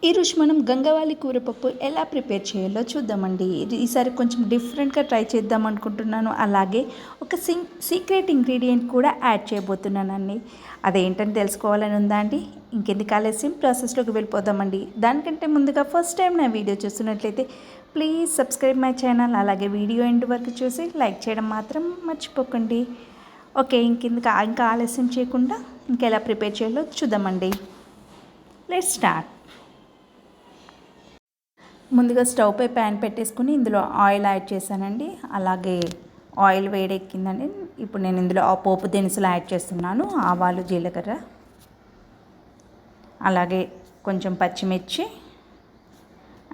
ఈరోజు మనం గంగవాలి కూరపప్పు ఎలా ప్రిపేర్ చేయాలో చూద్దామండి. ఈసారి కొంచెం డిఫరెంట్గా ట్రై చేద్దాం అనుకుంటున్నాను. అలాగే ఒక సీక్రెట్ ఇంగ్రీడియంట్ కూడా యాడ్ చేయబోతున్నానండి. అదేంటని తెలుసుకోవాలని ఉందా అండి? ఇంకెందుకు ఆలస్యం, ప్రాసెస్లోకి వెళ్ళిపోదామండి. దానికంటే ముందుగా ఫస్ట్ టైం నా వీడియో చూస్తున్నట్లయితే ప్లీజ్ సబ్స్క్రైబ్ మై ఛానల్. అలాగే వీడియో ఎండ్ వరకు చూసి లైక్ చేయడం మాత్రం మర్చిపోకండి. ఓకే, ఇంకా ఆలస్యం చేయకుండా ఇంకెలా ప్రిపేర్ చేయాలో చూద్దామండి. Let's start. ముందుగా స్టవ్ పై ప్యాన్ పెట్టేసుకుని ఇందులో ఆయిల్ యాడ్ చేశానండి. అలాగే ఆయిల్ వేడెక్కిందండి. ఇప్పుడు నేను ఇందులో ఆ పోపు దినుసులు యాడ్ చేస్తున్నాను. ఆవాలు, జీలకర్ర, అలాగే కొంచెం పచ్చిమిర్చి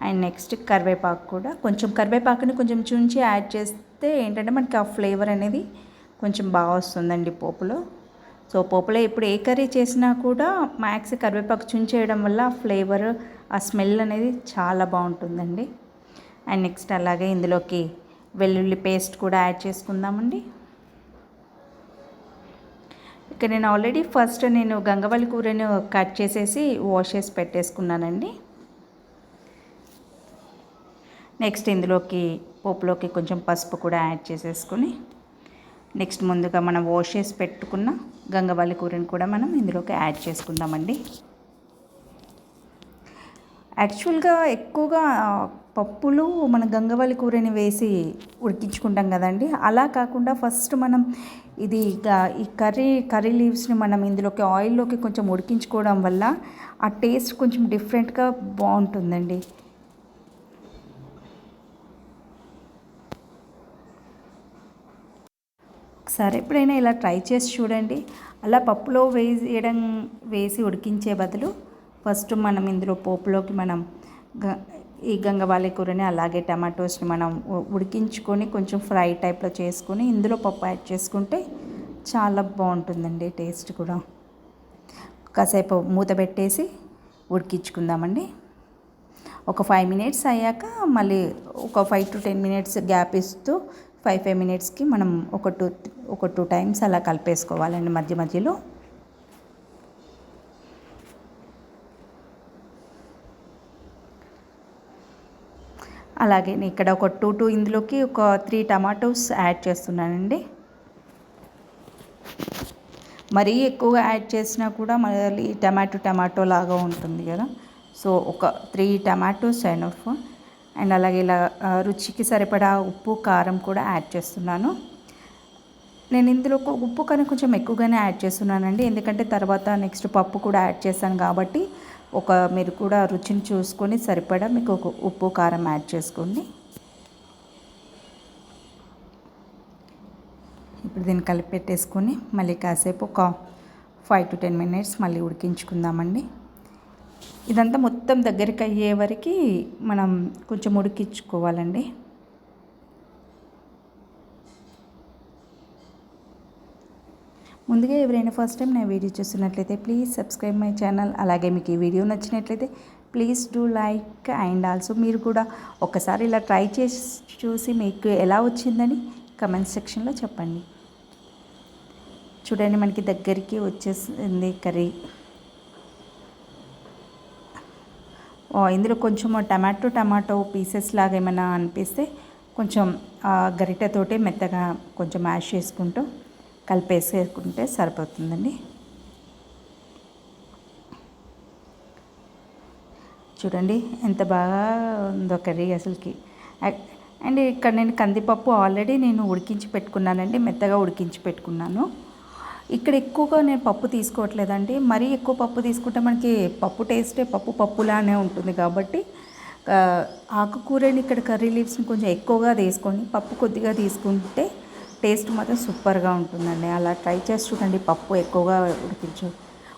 అండ్ నెక్స్ట్ కరివేపాకు కూడా. కరివేపాకుని కొంచెం చుంచి యాడ్ చేస్తే ఏంటంటే మనకి ఆ ఫ్లేవర్ అనేది కొంచెం బాగా వస్తుందండి పోపులో. సో పోపులో ఇప్పుడు ఏ కర్రీ చేసినా కూడా మ్యాక్స్ కరివేపాకు చుంచేయడం వల్ల ఆ ఫ్లేవర్, ఆ స్మెల్ అనేది చాలా బాగుంటుందండి. అండ్ నెక్స్ట్ అలాగే ఇందులోకి వెల్లుల్లి పేస్ట్ కూడా యాడ్ చేసుకుందామండి. ఇక నేను ఆల్రెడీ ఫస్ట్ గంగవాలి కూరను కట్ చేసేసి వాష్ చేసి పెట్టేసుకున్నానండి. నెక్స్ట్ ఇందులోకి పోపులోకి కొంచెం పసుపు కూడా యాడ్ చేసేసుకొని నెక్స్ట్ ముందుగా మనం వాష్ చేసి పెట్టుకున్న గంగవాలి కూరని కూడా మనం ఇందులోకి యాడ్ చేసుకుందామండి. యాక్చువల్గా ఎక్కువగా పప్పులు మన గంగవాలి కూరని వేసి ఉడికించుకుంటాం కదండి. అలా కాకుండా ఫస్ట్ మనం ఈ కర్రీ లీవ్స్ని మనం ఇందులోకి ఆయిల్లోకి కొంచెం ఉడికించుకోవడం వల్ల ఆ టేస్ట్ కొంచెం డిఫరెంట్గా బాగుంటుందండి. ఒకసారి ఎప్పుడైనా ఇలా ట్రై చేసి చూడండి. అలా పప్పులో వేసి ఉడికించే బదులు ఫస్ట్ మనం ఇందులో పోపులోకి మనం ఈ గంగవాలి కూరని అలాగే టమాటోస్ని మనం ఉడికించుకొని కొంచెం ఫ్రై టైప్లో చేసుకొని ఇందులో పప్పు యాడ్ చేసుకుంటే చాలా బాగుంటుందండి. టేస్ట్ కూడా. కాసేపు మూత పెట్టేసి ఉడికించుకుందామండి. ఒక 5 మినిట్స్ అయ్యాక మళ్ళీ ఒక 5 to 10 మినిట్స్ గ్యాప్ ఇస్తూ 5 మినిట్స్కి మనం ఒక టూ టైమ్స్ అలా కలిపేసుకోవాలండి మధ్య మధ్యలో. అలాగే ఇక్కడ ఇందులోకి ఒక 3 టమాటోస్ యాడ్ చేస్తున్నానండి. మరీ ఎక్కువగా యాడ్ చేసినా కూడా మళ్ళీ టమాటో లాగా ఉంటుంది కదా. సో ఒక 3 టమాటోస్ ఎనఫ్. అండ్ అలాగే ఇలా రుచికి సరిపడా ఉప్పు, కారం కూడా యాడ్ చేస్తున్నాను. నేను ఇందులో ఉప్పు కానీ కొంచెం ఎక్కువగానే యాడ్ చేస్తున్నానండి. ఎందుకంటే తర్వాత నెక్స్ట్ పప్పు కూడా యాడ్ చేస్తాను కాబట్టి మీరు కూడా రుచిని చూసుకొని సరిపడా మీకు ఉప్పు, కారం యాడ్ చేసుకోండి. ఇప్పుడు దీన్ని కలిపి పెట్టేసుకొని మళ్ళీ కాసేపు ఒక 5 to 10 మినిట్స్ మళ్ళీ ఉడికించుకుందామండి. ఇదంతా మొత్తం దగ్గరికి అయ్యే వరకు మనం కొంచెం ఉడికించుకోవాలండి. ముందుగా ఎవరైనా ఫస్ట్ టైం నా వీడియో చూస్తున్నట్లయితే ప్లీజ్ సబ్స్క్రైబ్ మై ఛానల్. అలాగే మీకు ఈ వీడియో నచ్చినట్లయితే please do like. And also మీరు కూడా ఒకసారి ఇలా ట్రై చేసి చూసి మీకు ఎలా వచ్చిందని కమెంట్ సెక్షన్లో చెప్పండి. చూడండి, మనకి దగ్గరికి వచ్చేసింది కర్రీ. ఇందులో కొంచెం టమాటో పీసెస్ లాగా ఏమైనా అనిపిస్తే కొంచెం గరిటెతోటి మెత్తగా కొంచెం మ్యాష్ చేసుకుంటూ కలిపేసుకుంటే సరిపోతుందండి. చూడండి ఎంత బాగా ఉందో కర్రీ అసలుకి. అండ్ ఇక్కడ నేను కందిపప్పు ఆల్రెడీ ఉడికించి పెట్టుకున్నానండి, మెత్తగా ఉడికించి పెట్టుకున్నాను. ఇక్కడ ఎక్కువగా నేను పప్పు తీసుకోవట్లేదండి. మరీ ఎక్కువ పప్పు తీసుకుంటే మనకి పప్పు టేస్టే పప్పులానే ఉంటుంది కాబట్టి ఆకుకూరని ఇక్కడ కర్రీ లీవ్స్ని కొంచెం ఎక్కువగా తీసుకొని పప్పు కొద్దిగా తీసుకుంటే టేస్ట్ మాత్రం సూపర్గా ఉంటుందండి. అలా ట్రై చేసి చూడండి. పప్పు ఎక్కువగా ఉడికించు.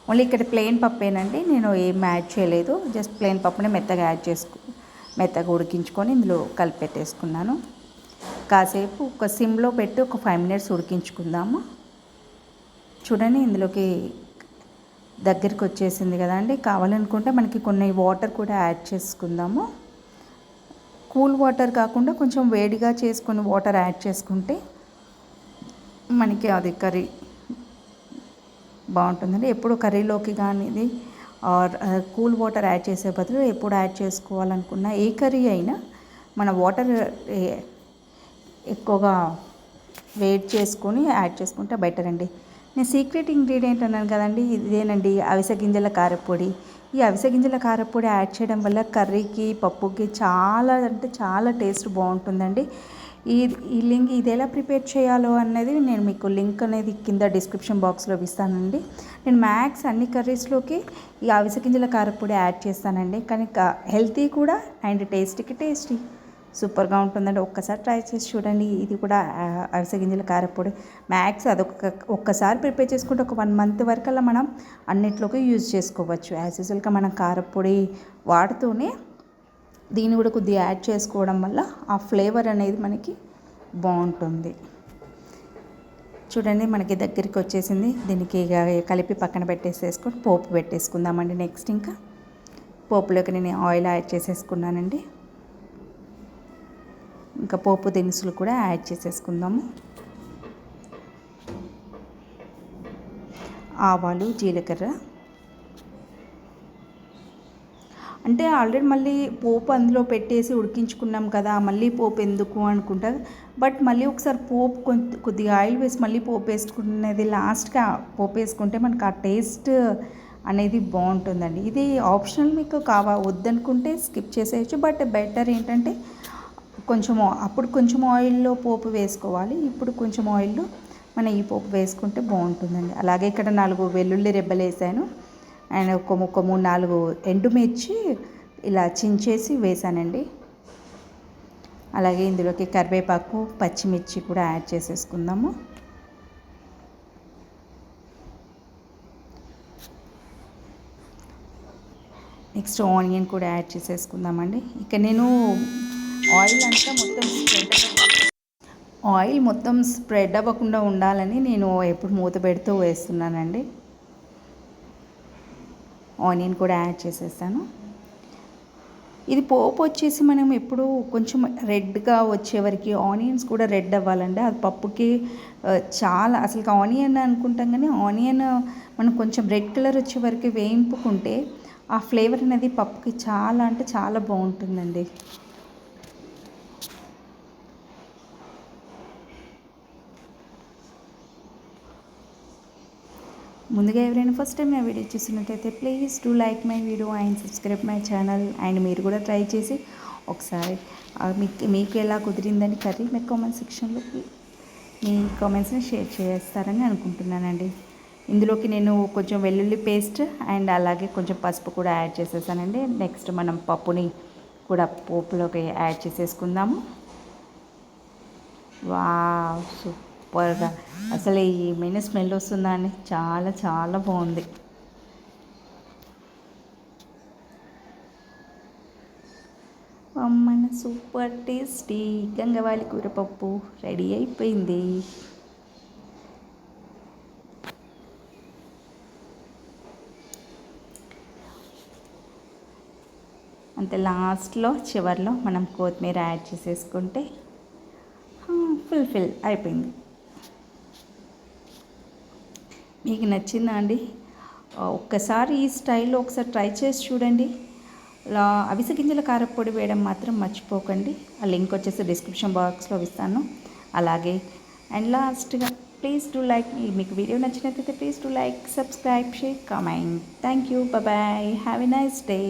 ఓన్లీ ఇక్కడ ప్లెయిన్ పప్పేనండి, నేను ఏం యాడ్ చేయలేదు. జస్ట్ ప్లెయిన్ పప్పుని మెత్తగా ఉడికించుకొని ఇందులో కలిపెట్టేసుకున్నాను. కాసేపు ఒక సిమ్లో పెట్టి ఒక 5 మినిట్స్ ఉడికించుకుందాము. చూడండి, ఇందులోకి దగ్గరికి వచ్చేసింది కదండి. కావాలనుకుంటే మనకి కొన్ని వాటర్ కూడా యాడ్ చేసుకుందాము. కూల్ వాటర్ కాకుండా కొంచెం వేడిగా చేసుకుని వాటర్ యాడ్ చేసుకుంటే మనకి అది కర్రీ బాగుంటుందండి. ఎప్పుడు కర్రీలోకి కానీ ఇది ఆర్ కూల్ వాటర్ యాడ్ చేసే బదులు ఎప్పుడు యాడ్ చేసుకోవాలనుకున్న ఏ కర్రీ అయినా మన వాటర్ ఎక్కువగా వేడి చేసుకొని యాడ్ చేసుకుంటే బెటర్ అండి. నేను సీక్రెట్ ఇంగ్రీడియంట్ అన్నాను కదండి, ఇదేనండి అవిసె గింజల కారపొడి. ఈ అవిసె గింజల కారపొడి యాడ్ చేయడం వల్ల కర్రీకి పప్పుకి చాలా అంటే చాలా టేస్ట్ బాగుంటుందండి. ఈ ఈ లింక్ ఇది ఎలా ప్రిపేర్ చేయాలో అన్నది నేను మీకు లింక్ అనేది కింద డిస్క్రిప్షన్ బాక్స్లో ఇస్తానండి. నేను మ్యాక్స్ అన్ని కర్రీస్లోకి ఈ అవిసె గింజల కారపొడి యాడ్ చేస్తానండి. కానీ హెల్తీ కూడా అండ్ టేస్టీకి టేస్టీ సూపర్గా ఉంటుందండి. ఒక్కసారి ట్రై చేసి చూడండి. ఇది కూడా అవిసె గింజల కారపొడి మ్యాక్స్ ఒక్కసారి ప్రిపేర్ చేసుకుంటే ఒక 1 మంత్ వరకల్లా మనం అన్నిట్లోకి యూజ్ చేసుకోవచ్చు. యాజ్ యూజువల్గా మనం కారపొడి వాడుతూనే దీన్ని కూడా కొద్దిగా యాడ్ చేసుకోవడం వల్ల ఆ ఫ్లేవర్ అనేది మనకి బాగుంటుంది. చూడండి మనకి దగ్గరికి వచ్చేసింది. దీనికి కలిపి పక్కన పెట్టేసేసుకొని పోపు పెట్టేసుకుందామండి. నెక్స్ట్ ఇంకా పోపులోకి నేను ఆయిల్ యాడ్ చేసేసుకున్నానండి. ఇంకా పోపు దినుసులు కూడా యాడ్ చేసేసుకుందాము. ఆవాలు, జీలకర్ర. అంటే ఆల్రెడీ మళ్ళీ పోపు అందులో పెట్టేసి ఉడికించుకున్నాం కదా, మళ్ళీ పోపు ఎందుకు అనుకుంటారు. బట్ మళ్ళీ ఒకసారి పోపు కొద్దిగా ఆయిల్ వేసి మళ్ళీ పోపు వేసుకునేది లాస్ట్గా పోపు వేసుకుంటే మనకు ఆ టేస్ట్ అనేది బాగుంటుందండి. ఇది ఆప్షనల్, మీకు వద్దనుకుంటే స్కిప్ చేసేయచ్చు. బట్ బెటర్ ఏంటంటే అప్పుడు కొంచెం ఆయిల్లో పోపు వేసుకోవాలి, ఇప్పుడు కొంచెం ఆయిల్లో మనం ఈ పోపు వేసుకుంటే బాగుంటుందండి. అలాగే ఇక్కడ 4 వెల్లుల్లి రెబ్బలు వేసాను అండ్ ఒక 3-4 ఎండుమిర్చి ఇలా చించేసి వేసానండి. అలాగే ఇందులోకి కరివేపాకు, పచ్చిమిర్చి కూడా యాడ్ చేసేసుకుందాము. నెక్స్ట్ ఆనియన్ కూడా యాడ్ చేసేసుకుందామండి. ఇక నేను ఆయిల్ మొత్తం స్ప్రెడ్ అవ్వకుండా ఉండాలని నేను ఎప్పుడు మూత పెడుతూ వేస్తున్నానండి. ఆనియన్ కూడా యాడ్ చేసేసాను. ఇది పోపు వచ్చేసి మనం ఎప్పుడు కొంచెం రెడ్గా వచ్చేవరకు ఆనియన్స్ కూడా రెడ్ అవ్వాలండి. అది పప్పుకి చాలా అసలు ఆనియన్ అనుకుంటాం, కానీ ఆనియన్ మనం కొంచెం రెడ్ కలర్ వచ్చే వరకు వేయింపుకుంటే ఆ ఫ్లేవర్ అనేది పప్పుకి చాలా అంటే చాలా బాగుంటుందండి. ముందుగా ఎవరైనా ఫస్ట్ టైం నా వీడియో చూస్తున్నట్టయితే please do like my video and subscribe my channel. And మీరు కూడా ట్రై చేసి ఒకసారి మీకు ఎలా కుదిరిందని కర్రీ మీ కామెంట్ సెక్షన్లో మీ కామెంట్స్ని షేర్ చేస్తారని అనుకుంటున్నానండి. ఇందులోకి నేను కొంచెం వెల్లుల్లి పేస్ట్ అండ్ అలాగే కొంచెం పసుపు కూడా యాడ్ చేసేసానండి. నెక్స్ట్ మనం పప్పుని కూడా పోపులోకి యాడ్ చేసేసుకుందాము. వావ్, సూపర్గా అసలు ఏమైనా స్మెల్ వస్తుందా అండి, చాలా చాలా బాగుంది. మన సూపర్ టేస్టీ గంగవాలి కూరపప్పు రెడీ అయిపోయింది. అంతే, లాస్ట్లో చివర్లో మనం కొత్తిమీర యాడ్ చేసేసుకుంటే ఫుల్ఫిల్ అయిపోయింది. మీకు నచ్చిందా అండి? ఒక్కసారి ఈ స్టైల్లో ఒకసారి ట్రై చేసి చూడండి. అవిసె గింజల కారపొడి వేయడం మాత్రం మర్చిపోకండి. ఆ లింక్ వచ్చేసి డిస్క్రిప్షన్ బాక్స్లో ఇస్తాను. అలాగే అండ్ లాస్ట్గా ప్లీజ్ డూ లైక్, మీకు వీడియో నచ్చినట్లయితే please do like, subscribe, share, comment. Thank you, bye, have a nice day.